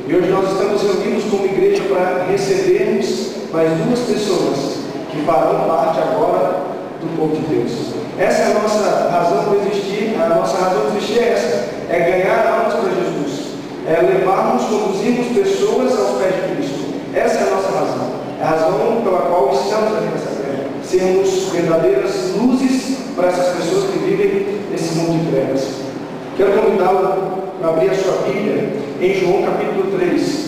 E hoje nós estamos reunidos como igreja para recebermos mais duas pessoas que farão parte agora do povo de Deus. Essa é a nossa razão por existir. A nossa razão por existir é essa: é ganhar almas para Jesus, é levarmos, conduzirmos pessoas aos pés de Cristo. Essa é a nossa razão, é a razão pela qual estamos aqui nessa terra, sermos verdadeiras luzes para essas pessoas que vivem nesse mundo de trevas. Quero convidá-lo a abrir a sua Bíblia em João capítulo 3,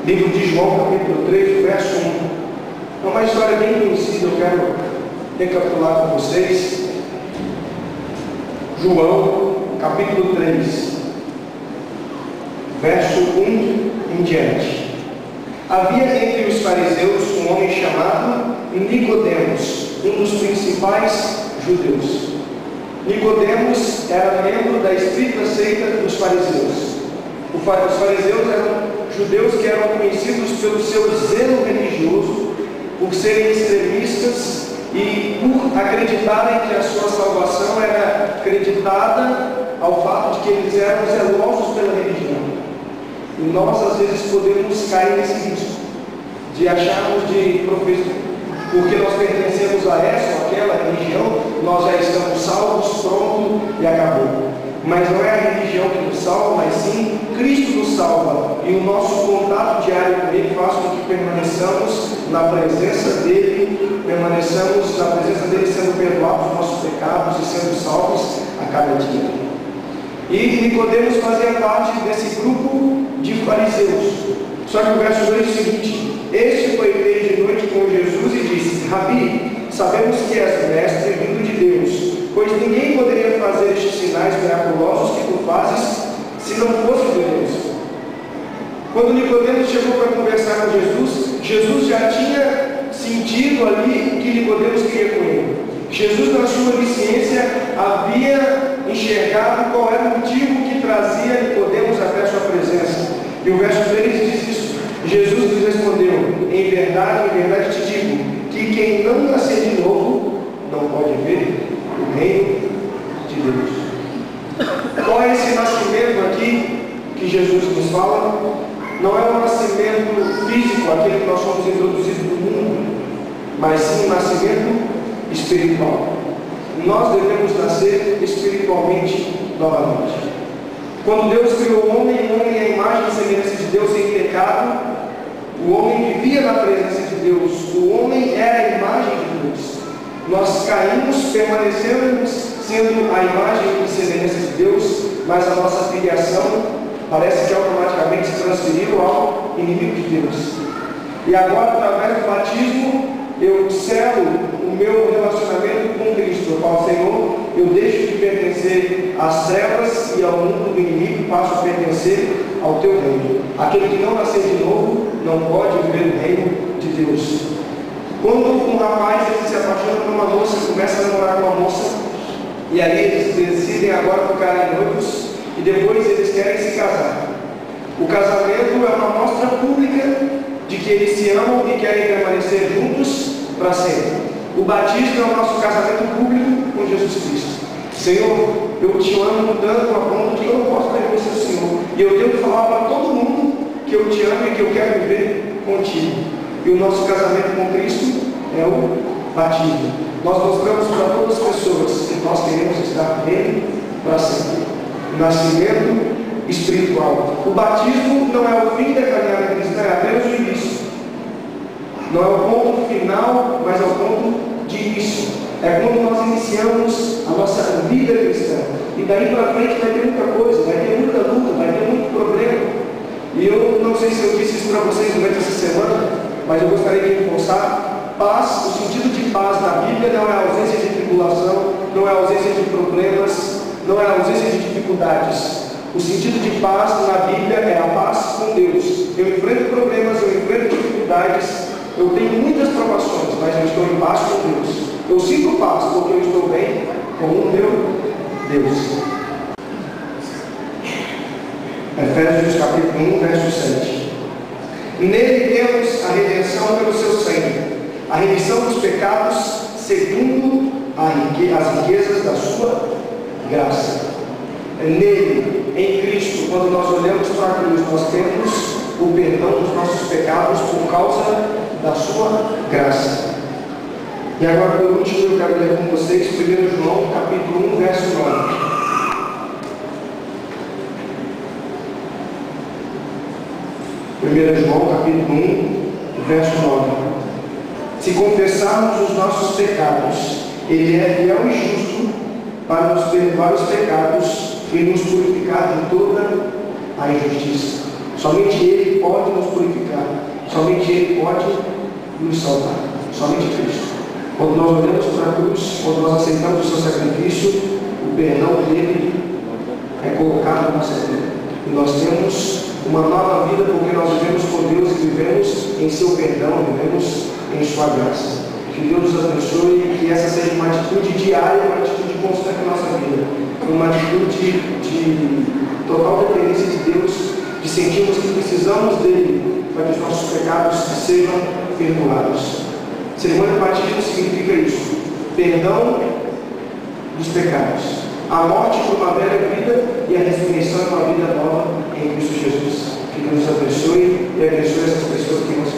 livro de João capítulo 3, verso 1. É uma história bem conhecida, eu quero recapitular com vocês. João capítulo 3, verso 1 em diante. Havia entre os fariseus um homem chamado Nicodemos, um dos principais judeus. Nicodemos era membro da estrita seita dos fariseus. Os fariseus eram judeus que eram conhecidos pelo seu zelo religioso, por serem extremistas e por acreditarem que a sua salvação era acreditada ao fato de que eles eram zelosos pela religião. E nós às vezes podemos cair nesse risco de acharmos porque nós pertencemos a essa ou aquela religião, nós já estamos salvos, pronto e acabou. Mas não é a religião que nos salva, mas sim Cristo nos salva. E o nosso contato diário com Ele faz com que permaneçamos na presença dEle, permaneçamos na presença dEle sendo perdoados os nossos pecados e sendo salvos a cada dia. E Nicodemos fazia parte desse grupo de fariseus. Só que o verso 2 diz o seguinte: este foi ter de noite com Jesus e disse: Rabi, sabemos que és mestre vindo de Deus, pois ninguém poderia fazer estes sinais miraculosos que tu fazes se não fosse de Deus. Quando Nicodemos chegou para conversar com Jesus, Jesus já tinha sentido ali o que Nicodemos queria com ele. Jesus, na sua onisciência, havia enxergado qual era o motivo que trazia Nicodemos até a sua presença. E o verso 3 diz isso: Jesus lhes respondeu: em verdade te digo, que quem não nascer de novo não pode ver o reino de Deus. Qual é esse nascimento aqui que Jesus nos fala? Não é um nascimento físico, aquele que nós somos introduzidos no mundo, mas sim um nascimento espiritual. Nós devemos nascer espiritualmente novamente. Quando Deus criou o homem é a imagem e semelhança de Deus sem pecado. O homem vivia na presença de Deus, o homem era a imagem de Deus. Nós caímos, permanecemos sendo a imagem e semelhança de Deus, mas a nossa filiação parece que automaticamente se transferiu ao inimigo de Deus. E agora, através do batismo, eu selo o meu relacionamento com Cristo. Eu falo: Senhor, eu deixo de pertencer às trevas e ao mundo do inimigo, passo a pertencer ao teu reino. Aquele que não nascer de novo não pode ver o reino de Deus. Quando um rapaz se apaixona por uma moça, começa a namorar com uma moça, e aí eles decidem agora ficarem noivos, e depois eles querem se casar. O casamento é uma mostra pública de que eles se amam e querem permanecer juntos para sempre. O batismo é o nosso casamento público com Jesus Cristo. Senhor, eu te amo tanto a ponto que eu não posso reconhecer o Senhor, e eu tenho que falar para todo mundo que eu te amo e que eu quero viver contigo. E o nosso casamento com Cristo é o batismo. Nós mostramos para todas as pessoas que nós queremos estar com Ele para sempre. O nascimento espiritual. O batismo não é o fim da caminhada cristã, é apenas o início. Não é o ponto final, mas é o ponto de início. É quando nós iniciamos a nossa vida cristã. E daí para frente vai ter muita coisa, vai ter muita luta, vai ter muito problema. E eu não sei se eu disse isso para vocês durante essa semana, mas eu gostaria de reforçar: paz, o sentido de paz na Bíblia não é a ausência de tribulação, não é a ausência de problemas, não é a ausência de dificuldades. O sentido de paz na Bíblia é a paz com Deus. Eu enfrento problemas, eu enfrento dificuldades, eu tenho muitas provações, mas eu estou em paz com Deus. Eu sinto paz porque eu estou bem com o meu Deus. Efésios capítulo 1, verso 7. Nele temos a redenção pelo seu sangue, a remissão dos pecados segundo as riquezas da sua graça. Nele em Cristo, quando nós olhamos para a cruz, nós temos o perdão dos nossos pecados por causa da sua graça. E agora, por último, eu quero ler com vocês 1 João, capítulo 1, verso 9. 1 João, capítulo 1, verso 9. Se confessarmos os nossos pecados, Ele é fiel e justo para nos perdoar os pecados e nos purificar de toda a injustiça. Somente Ele pode nos purificar, somente Ele pode nos salvar, somente Cristo. Quando nós olhamos para a cruz, quando nós aceitamos o seu sacrifício, o perdão dele é colocado na nossa vida. E nós temos uma nova vida porque nós vivemos com Deus e vivemos em seu perdão, vivemos em sua graça. Que Deus nos abençoe e que essa seja uma atitude diária, uma atitude constante na nossa vida. Uma atitude de total dependência de Deus, de sentirmos que precisamos dele para que os nossos pecados sejam perdoados. Cerimônia de batismo significa isso: perdão dos pecados, a morte por uma velha vida e a ressurreição para uma vida nova em Cristo Jesus. Que Deus nos abençoe e abençoe essas pessoas que nos